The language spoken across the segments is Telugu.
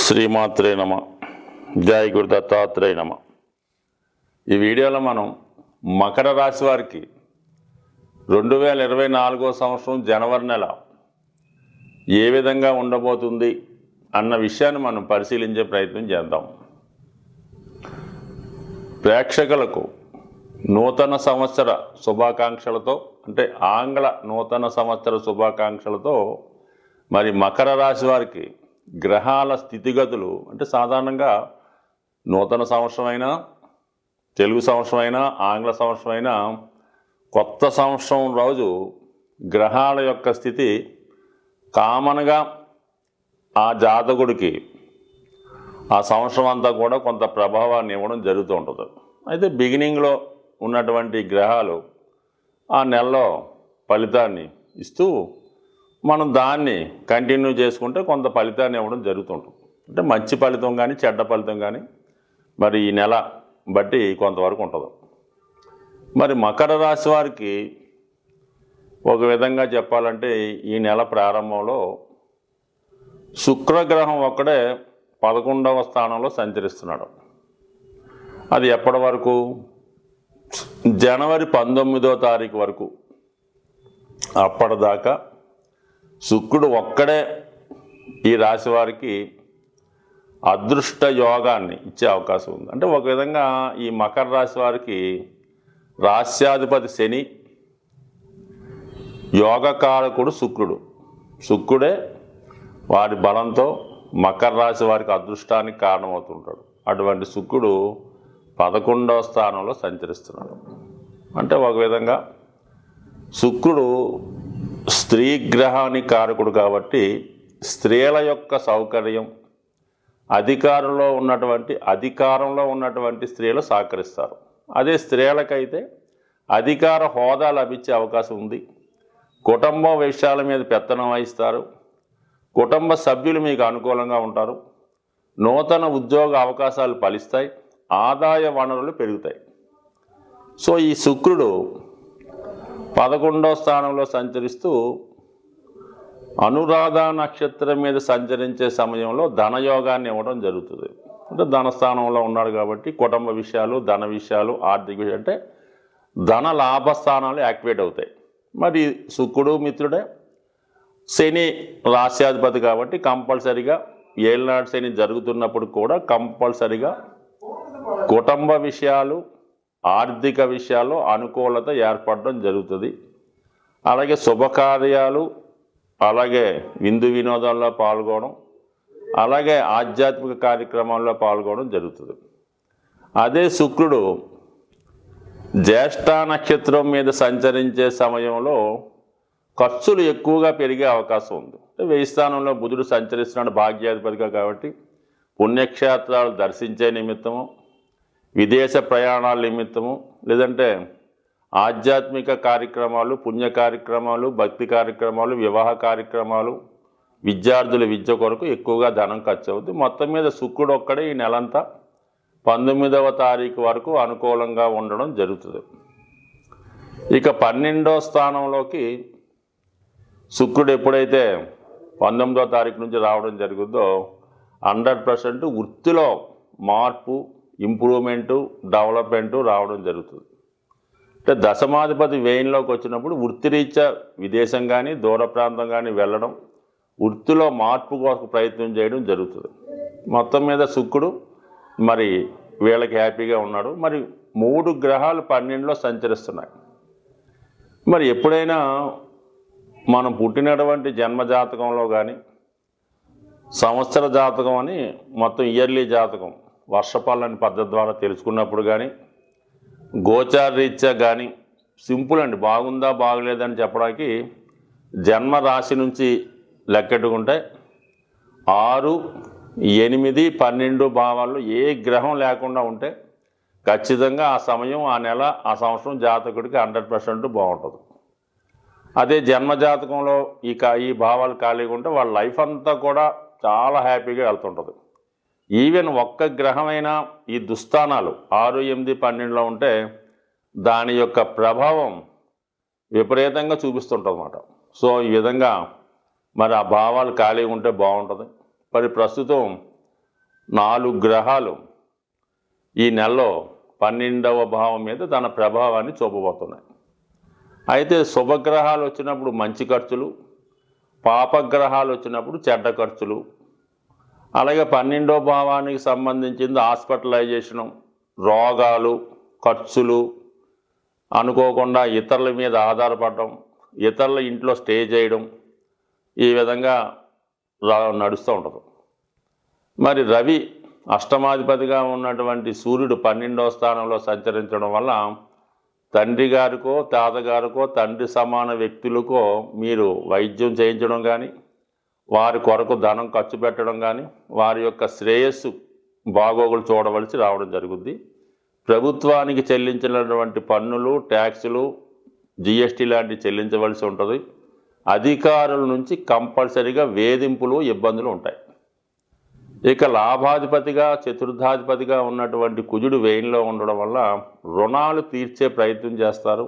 శ్రీమాత్రే నమ. జై గురు దత్తాత్రేయ నమ. ఈ వీడియోలో మనం మకర రాశి వారికి 2024 సంవత్సరం జనవరి నెల ఏ విధంగా ఉండబోతుంది అన్న విషయాన్ని మనం పరిశీలించే ప్రయత్నం చేద్దాం. ప్రేక్షకులకు నూతన సంవత్సర శుభాకాంక్షలతో, అంటే ఆంగ్ల నూతన సంవత్సర శుభాకాంక్షలతో మరి మకర రాశి వారికి గ్రహాల స్థితిగతులు, అంటే సాధారణంగా నూతన సంవత్సరం అయినా, తెలుగు సంవత్సరం అయినా, ఆంగ్ల సంవత్సరం అయినా, కొత్త సంవత్సరం రోజు గ్రహాల యొక్క స్థితి కామన్గా ఆ జాతకుడికి ఆ సంవత్సరం అంతా కూడా కొంత ప్రభావాన్ని ఇవ్వడం జరుగుతూ ఉంటుంది. అయితే బిగినింగ్లో ఉన్నటువంటి గ్రహాలు ఆ నెలలో ఫలితాన్ని ఇస్తూ మనం దాన్ని కంటిన్యూ చేసుకుంటే కొంత ఫలితాన్ని ఇవ్వడం జరుగుతుంటుంది. అంటే మంచి ఫలితం కానీ చెడ్డ ఫలితం కానీ మరి ఈ నెల బట్టి కొంతవరకు ఉంటుంది. మరి మకర రాశి వారికి ఒక విధంగా చెప్పాలంటే ఈ నెల ప్రారంభంలో శుక్రగ్రహం ఒక్కడే 11వ స్థానంలో సంచరిస్తున్నాడు. అది ఎప్పటి వరకు? జనవరి 19వ తారీఖు వరకు. అప్పటిదాకా శుక్రుడు ఒక్కడే ఈ రాశి వారికి అదృష్ట యోగాన్ని ఇచ్చే అవకాశం ఉంది. అంటే ఒక విధంగా ఈ మకర రాశి వారికి రాశ్యాధిపతి శని, యోగకారకుడు శుక్రుడే వారి బలంతో మకర రాశి వారికి అదృష్టానికి కారణమవుతుంటాడు. అటువంటి శుక్రుడు 11వ స్థానంలో సంచరిస్తున్నాడు. అంటే ఒక విధంగా శుక్రుడు స్త్రీ గ్రహానికి కారకుడు కాబట్టి స్త్రీల యొక్క సౌకర్యం, అధికారంలో ఉన్నటువంటి స్త్రీలు సహకరిస్తారు. అదే స్త్రీలకైతే అధికార హోదా లభించే అవకాశం ఉంది. కుటుంబ విషయాల మీద పెత్తనం వహిస్తారు. కుటుంబ సభ్యులు మీకు అనుకూలంగా ఉంటారు. నూతన ఉద్యోగ అవకాశాలు ఫలిస్తాయి. ఆదాయ వనరులు పెరుగుతాయి. సో ఈ శుక్రుడు 11వ స్థానంలో సంచరిస్తూ అనురాధ నక్షత్రం మీద సంచరించే సమయంలో ధనయోగాన్ని ఇవ్వడం జరుగుతుంది. అంటే ధనస్థానంలో ఉన్నాడు కాబట్టి కుటుంబ విషయాలు, ధన విషయాలు, ఆర్థిక విషయాలు, అంటే ధన లాభ స్థానాలు యాక్టివేట్ అవుతాయి. మరి శుక్రుడు మిత్రుడే, శని రాశ్యాధిపతి కాబట్టి కంపల్సరిగా ఏళ్ళనాడు శని జరుగుతున్నప్పుడు కూడా కంపల్సరిగా కుటుంబ విషయాలు, ఆర్థిక విషయాల్లో అనుకూలత ఏర్పడడం జరుగుతుంది. అలాగే శుభకార్యాలు, అలాగే విందు వినోదాల్లో పాల్గొనడం, అలాగే ఆధ్యాత్మిక కార్యక్రమాల్లో పాల్గొనడం జరుగుతుంది. అదే శుక్రుడు జ్యేష్ఠ నక్షత్రం మీద సంచరించే సమయంలో ఖర్చులు ఎక్కువగా పెరిగే అవకాశం ఉంది. 1000 స్థానంలో బుధుడు సంచరిస్తున్నాడు భాగ్యాధిపతిగా కాబట్టి పుణ్యక్షేత్రాలు దర్శించే నిమిత్తము, విదేశ ప్రయాణాల నిమిత్తము, లేదంటే ఆధ్యాత్మిక కార్యక్రమాలు, పుణ్య కార్యక్రమాలు, భక్తి కార్యక్రమాలు, వివాహ కార్యక్రమాలు, విద్యార్థుల విద్య కొరకు ఎక్కువగా ధనం ఖర్చు అవుతుంది. మొత్తం మీద శుక్రుడు ఒక్కడే ఈ నెలంతా 19వ తారీఖు వరకు అనుకూలంగా ఉండడం జరుగుతుంది. ఇక 12వ స్థానంలోకి శుక్రుడు ఎప్పుడైతే 19వ తారీఖు నుంచి రావడం జరుగుతుందో 100% వృత్తిలో మార్పు, ఇంప్రూవ్మెంటు, డెవలప్మెంటు రావడం జరుగుతుంది. అంటే దశమాధిపతి వ్యయంలోకి వచ్చినప్పుడు వృత్తిరీత్యా విదేశం కానీ, దూర ప్రాంతం కానీ వెళ్ళడం, వృత్తిలో మార్పు కోసం ప్రయత్నం చేయడం జరుగుతుంది. మొత్తం మీద శుక్రుడు మరి వీళ్ళకి హ్యాపీగా ఉన్నాడు. మరి 3 గ్రహాలు 12లో సంచరిస్తున్నాయి. మరి ఎప్పుడైనా మనం పుట్టినటువంటి జన్మజాతకంలో కానీ, సంవత్సర జాతకం అని మొత్తం ఇయర్లీ జాతకం వర్షపాలని పద్ధతి ద్వారా తెలుసుకున్నప్పుడు కానీ, గోచార రీత్యా కానీ, సింపుల్ అండి, బాగుందా బాగలేదని చెప్పడానికి జన్మ రాశి నుంచి లెక్కెట్టుకుంటే 6, 8, 12 భావాల్లో ఏ గ్రహం లేకుండా ఉంటే ఖచ్చితంగా ఆ సమయం, ఆ నెల, ఆ సంవత్సరం జాతకుడికి 100% బాగుంటుంది. అదే జన్మజాతకంలో ఈ భావాలు ఖాళీగా ఉంటే వాళ్ళ లైఫ్ అంతా కూడా చాలా హ్యాపీగా వెళ్తుంటుంది. ఈవెన్ ఒక్క గ్రహమైనా ఈ దుస్థానాలు 6, 8, 12లో ఉంటే దాని యొక్క ప్రభావం విపరీతంగా చూపిస్తుంటుంది అన్నమాట. సో ఈ విధంగా మరి ఆ భావాలు ఖాళీ ఉంటే బాగుంటుంది. మరి ప్రస్తుతం 4 గ్రహాలు ఈ నెలలో 12వ భావం మీద తన ప్రభావాన్ని చూపబోతున్నాయి. అయితే శుభగ్రహాలు వచ్చినప్పుడు మంచి ఖర్చులు, పాపగ్రహాలు వచ్చినప్పుడు చెడ్డ ఖర్చులు, అలాగే 12వ భావానికి సంబంధించింది హాస్పిటలైజేషను, రోగాలు, ఖర్చులు, అనుకోకుండా ఇతరుల మీద ఆధారపడటం, ఇతరుల ఇంట్లో స్టే చేయడం, ఈ విధంగా నడుస్తూ ఉంటుంది. మరి రవి అష్టమాధిపతిగా ఉన్నటువంటి సూర్యుడు 12వ స్థానంలో సంచరించడం వల్ల తండ్రి గారికో తాతగారికో తండ్రి సమాన వ్యక్తులకో మీరు వైద్యం చేయించడం కానీ, వారి కొరకు ధనం ఖర్చు పెట్టడం కానీ, వారి యొక్క శ్రేయస్సు బాగోగులు చూడవలసి రావడం జరుగుద్ది. ప్రభుత్వానికి చెల్లించినటువంటి పన్నులు, ట్యాక్సులు, జిఎస్టీ లాంటివి చెల్లించవలసి ఉంటుంది. అధికారుల నుంచి కంపల్సరీగా వేధింపులు, ఇబ్బందులు ఉంటాయి. ఇక లాభాధిపతిగా చతుర్థాధిపతిగా ఉన్నటువంటి కుజుడు వ్యయంలో ఉండడం వల్ల రుణాలు తీర్చే ప్రయత్నం చేస్తారు.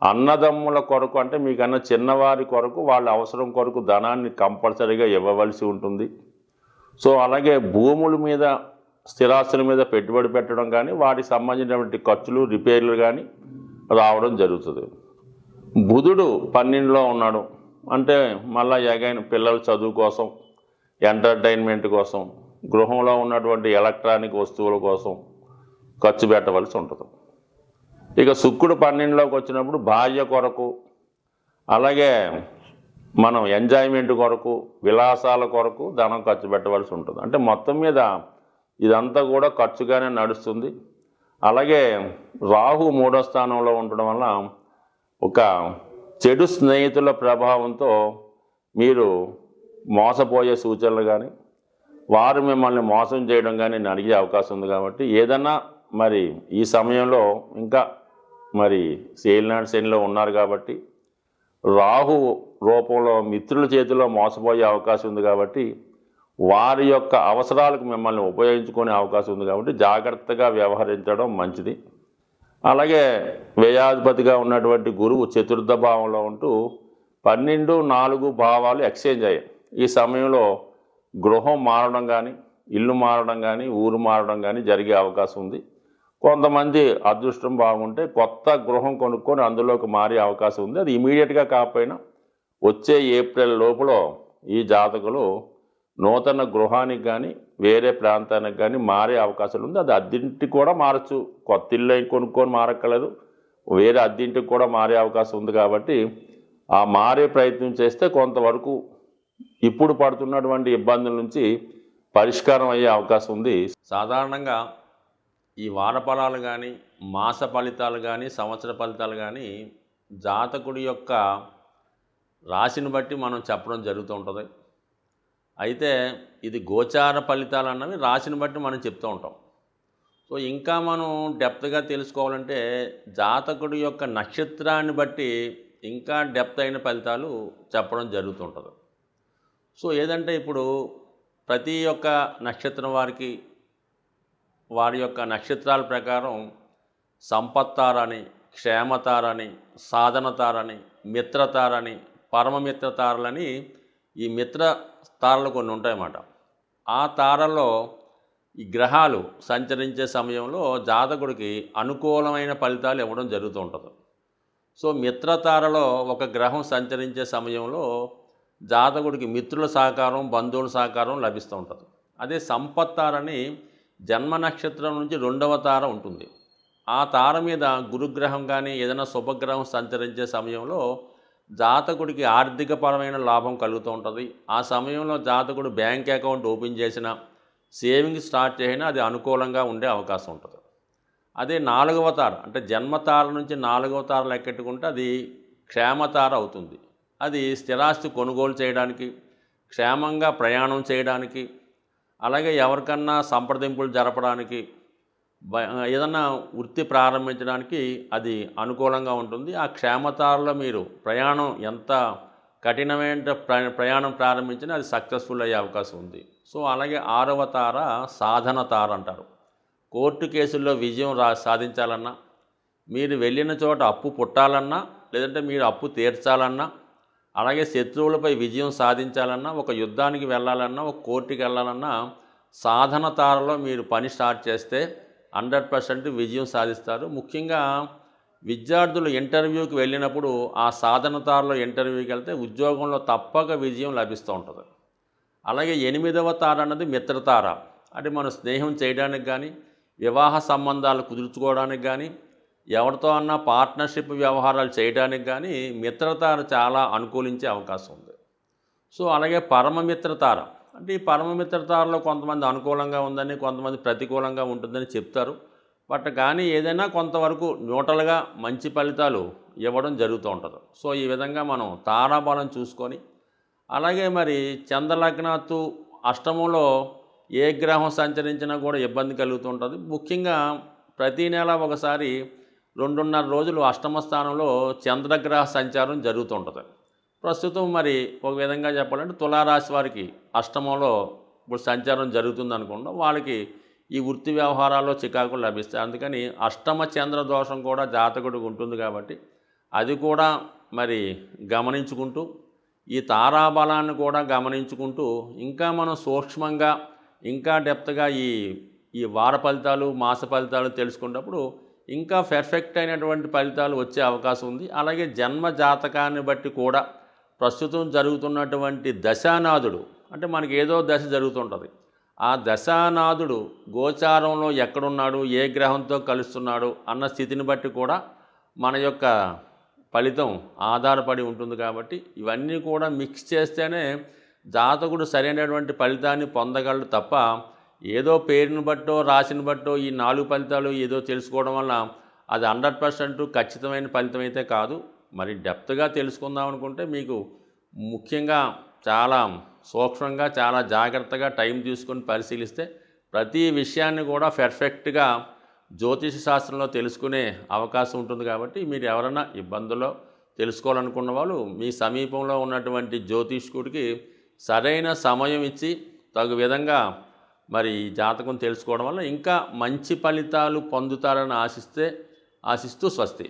అన్నదమ్ముల కొరకు, అంటే మీకన్నా చిన్నవారి కొరకు, వాళ్ళ అవసరం కొరకు ధనాన్ని కంపల్సరీగా ఇవ్వవలసి ఉంటుంది. సో అలాగే భూముల మీద, స్థిరాస్తుల మీద పెట్టుబడి పెట్టడం కానీ, వాటికి సంబంధించినటువంటి ఖర్చులు, రిపేర్లు కానీ రావడం జరుగుతుంది. బుధుడు 12లో ఉన్నాడు అంటే మళ్ళీ ఎగైన్ పిల్లల చదువు కోసం, ఎంటర్టైన్మెంట్ కోసం, గృహంలో ఉన్నటువంటి ఎలక్ట్రానిక్ వస్తువుల కోసం ఖర్చు పెట్టవలసి ఉంటుంది. ఇక శుక్రుడు 12లోకి వచ్చినప్పుడు భార్య కొరకు, అలాగే మనం ఎంజాయ్మెంట్ కొరకు, విలాసాల కొరకు ధనం ఖర్చు పెట్టవలసి ఉంటుంది. అంటే మొత్తం మీద ఇదంతా కూడా ఖర్చుగానే నడుస్తుంది. అలాగే రాహు 3వ స్థానంలో ఉండడం వల్ల ఒక చెడు స్నేహితుల ప్రభావంతో మీరు మోసపోయే సూచనలు కానీ, వారు మిమ్మల్ని మోసం చేయడం కానీ అడిగే అవకాశం ఉంది. కాబట్టి ఏదన్నా మరి ఈ సమయంలో ఇంకా మరి ఏలినాటి శనిలో ఉన్నారు కాబట్టి రాహు రూపంలో మిత్రుల చేతిలో మోసపోయే అవకాశం ఉంది. కాబట్టి వారి యొక్క అవసరాలకు మిమ్మల్ని ఉపయోగించుకునే అవకాశం ఉంది. కాబట్టి జాగ్రత్తగా వ్యవహరించడం మంచిది. అలాగే వ్యయాధిపతిగా ఉన్నటువంటి గురువు చతుర్థ భావంలో ఉంటూ 12, 4 భావాలు ఎక్స్చేంజ్ అయ్యాయి. ఈ సమయంలో గృహం మారడం కానీ, ఇల్లు మారడం కానీ, ఊరు మారడం కానీ జరిగే అవకాశం ఉంది. కొంతమంది అదృష్టం బాగుంటే కొత్త గృహం కొనుక్కొని అందులోకి మారే అవకాశం ఉంది. అది ఇమీడియట్గా కాకపోయినా వచ్చే ఏప్రిల్ లోపల ఈ జాతకులు నూతన గృహానికి కానీ, వేరే ప్రాంతానికి కానీ మారే అవకాశాలు ఉంది. అది అద్దెంటికి కూడా మారచ్చు. కొత్త ఇల్లు కొనుక్కొని మారక్కర్లేదు, వేరే అద్దెంటికి కూడా మారే అవకాశం ఉంది. కాబట్టి ఆ మారే ప్రయత్నం చేస్తే కొంతవరకు ఇప్పుడు పడుతున్నటువంటి ఇబ్బందుల నుంచి పరిష్కారం అయ్యే అవకాశం ఉంది. సాధారణంగా ఈ వార ఫలాలు కానీ, మాస ఫలితాలు కానీ, సంవత్సర ఫలితాలు కానీ జాతకుడి యొక్క రాశిని బట్టి మనం చెప్పడం జరుగుతూ ఉంటుంది. అయితే ఇది గోచార ఫలితాలు అన్నవి రాశిని బట్టి మనం చెప్తూ ఉంటాం. సో ఇంకా మనం డెప్త్గా తెలుసుకోవాలంటే జాతకుడి యొక్క నక్షత్రాన్ని బట్టి ఇంకా డెప్త్ అయిన ఫలితాలు చెప్పడం జరుగుతుంటుంది. సో ఏదంటే ఇప్పుడు ప్రతి ఒక్క నక్షత్రం వారికి వారి యొక్క నక్షత్రాల ప్రకారం సంపత్తారని, క్షేమతారని, సాధనతారని, మిత్రతారని, పరమమిత్రతారలని ఈ మిత్ర తారలు కొన్ని ఉంటాయన్నమాట. ఆ తారల్లో ఈ గ్రహాలు సంచరించే సమయంలో జాతకుడికి అనుకూలమైన ఫలితాలు ఇవ్వడం జరుగుతూ ఉంటుంది. సో మిత్రతారలో ఒక గ్రహం సంచరించే సమయంలో జాతకుడికి మిత్రుల సహకారం, బంధువుల సహకారం లభిస్తూ ఉంటుంది. అదే సంపత్తారని జన్మ నక్షత్రం నుంచి 2వ తార ఉంటుంది. ఆ తార మీద గురుగ్రహం కానీ ఏదైనా శుభగ్రహం సంచరించే సమయంలో జాతకుడికి ఆర్థికపరమైన లాభం కలుగుతూ ఉంటుంది. ఆ సమయంలో జాతకుడు బ్యాంక్ అకౌంట్ ఓపెన్ చేసినా, సేవింగ్స్ స్టార్ట్ చేసినా అది అనుకూలంగా ఉండే అవకాశం ఉంటుంది. అదే 4వ తార అంటే జన్మతార నుంచి 4వ తార లెక్కెట్టుకుంటే అది క్షేమతార అవుతుంది. అది స్థిరాస్తి కొనుగోలు చేయడానికి, క్షేమంగా ప్రయాణం చేయడానికి, అలాగే ఎవరికన్నా సంప్రదింపులు జరపడానికి, ఏదన్నా వృత్తి ప్రారంభించడానికి అది అనుకూలంగా ఉంటుంది. ఆ క్షేమతారలో మీరు ప్రయాణం ఎంత కఠినమైన ప్రయాణం ప్రారంభించినా అది సక్సెస్ఫుల్ అయ్యే అవకాశం ఉంది. సో అలాగే 6వ తార సాధన తార అంటారు. కోర్టు కేసుల్లో విజయం సాధించాలన్నా, మీరు వెళ్ళిన చోట అప్పు పుట్టాలన్నా, లేదంటే మీరు అప్పు తీర్చాలన్నా, అలాగే శత్రువులపై విజయం సాధించాలన్నా, ఒక యుద్ధానికి వెళ్ళాలన్నా, ఒక కోర్టుకి వెళ్ళాలన్నా సాధన తారలో మీరు పని స్టార్ట్ చేస్తే 100% విజయం సాధిస్తారు. ముఖ్యంగా విద్యార్థులు ఇంటర్వ్యూకి వెళ్ళినప్పుడు ఆ సాధన తారలో ఇంటర్వ్యూకి వెళ్తే ఉద్యోగంలో తప్పక విజయం లభిస్తూ ఉంటుంది. అలాగే 8వ తార అన్నది మిత్రతార. అంటే మనం స్నేహం చేయడానికి కానీ, వివాహ సంబంధాలు కుదుర్చుకోవడానికి కానీ, ఎవరితో అన్నా పార్ట్నర్షిప్ వ్యవహారాలు చేయడానికి కానీ మిత్రతార చాలా అనుకూలించే అవకాశం ఉంది. సో అలాగే పరమమిత్రతార, అంటే ఈ పరమమిత్రతారలో కొంతమంది అనుకూలంగా ఉందని, కొంతమంది ప్రతికూలంగా ఉంటుందని చెప్తారు. బట్ కానీ ఏదైనా కొంతవరకు న్యూట్రల్గా మంచి ఫలితాలు ఇవ్వడం జరుగుతూ ఉంటుంది. సో ఈ విధంగా మనం తారాబలం చూసుకొని, అలాగే మరి చంద్రలగ్నాత్తు అష్టమంలో ఏ గ్రహం సంచరించినా కూడా ఇబ్బంది కలుగుతుంటుంది. ముఖ్యంగా ప్రతీ నెల ఒకసారి 2.5 రోజులు అష్టమ స్థానంలో చంద్రగ్రహ సంచారం జరుగుతుంటుంది. ప్రస్తుతం మరి ఒక విధంగా చెప్పాలంటే తులారాశి వారికి అష్టమంలో ఇప్పుడు సంచారం జరుగుతుంది అనుకుంటాం. వాళ్ళకి ఈ వృత్తి వ్యవహారాల్లో చికాకులు లభిస్తాయి. అందుకని అష్టమ చంద్ర దోషం కూడా జాతకుడికి ఉంటుంది కాబట్టి అది కూడా మరి గమనించుకుంటూ, ఈ తారాబలాన్ని కూడా గమనించుకుంటూ ఇంకా మనం సూక్ష్మంగా ఇంకా డెప్త్గా ఈ వార ఫలితాలు, మాస ఫలితాలు తెలుసుకున్నప్పుడు ఇంకా పెర్ఫెక్ట్ అయినటువంటి ఫలితాలు వచ్చే అవకాశం ఉంది. అలాగే జన్మ జాతకాన్ని బట్టి కూడా ప్రస్తుతం జరుగుతున్నటువంటి దశానాథుడు, అంటే మనకి ఏదో దశ జరుగుతుంటుంది, ఆ దశానాథుడు గోచారంలో ఎక్కడున్నాడు, ఏ గ్రహంతో కలుస్తున్నాడు అన్న స్థితిని బట్టి కూడా మన యొక్క ఫలితం ఆధారపడి ఉంటుంది. కాబట్టి ఇవన్నీ కూడా మిక్స్ చేస్తేనే జాతకుడు సరైనటువంటి ఫలితాన్ని పొందగలడు తప్ప ఏదో పేరుని బట్టో రాశిని బట్టో ఈ 4 ఫలితాలు ఏదో తెలుసుకోవడం వల్ల అది 100% ఖచ్చితమైన ఫలితం అయితే కాదు. మరి డెప్త్గా తెలుసుకుందాం అనుకుంటే మీకు ముఖ్యంగా చాలా సూక్ష్మంగా, చాలా జాగ్రత్తగా టైం తీసుకొని పరిశీలిస్తే ప్రతి విషయాన్ని కూడా పెర్ఫెక్ట్గా జ్యోతిష శాస్త్రంలో తెలుసుకునే అవకాశం ఉంటుంది. కాబట్టి మీరు ఎవరైనా ఇబ్బందుల్లో తెలుసుకోవాలనుకున్న వాళ్ళు మీ సమీపంలో ఉన్నటువంటి జ్యోతిష్కుడికి సరైన సమయం ఇచ్చి తగు విధంగా మరి ఈ జాతకం తెలుసుకోవడం వల్ల ఇంకా మంచి ఫలితాలు పొందుతారని ఆశిస్తూ స్వస్తి.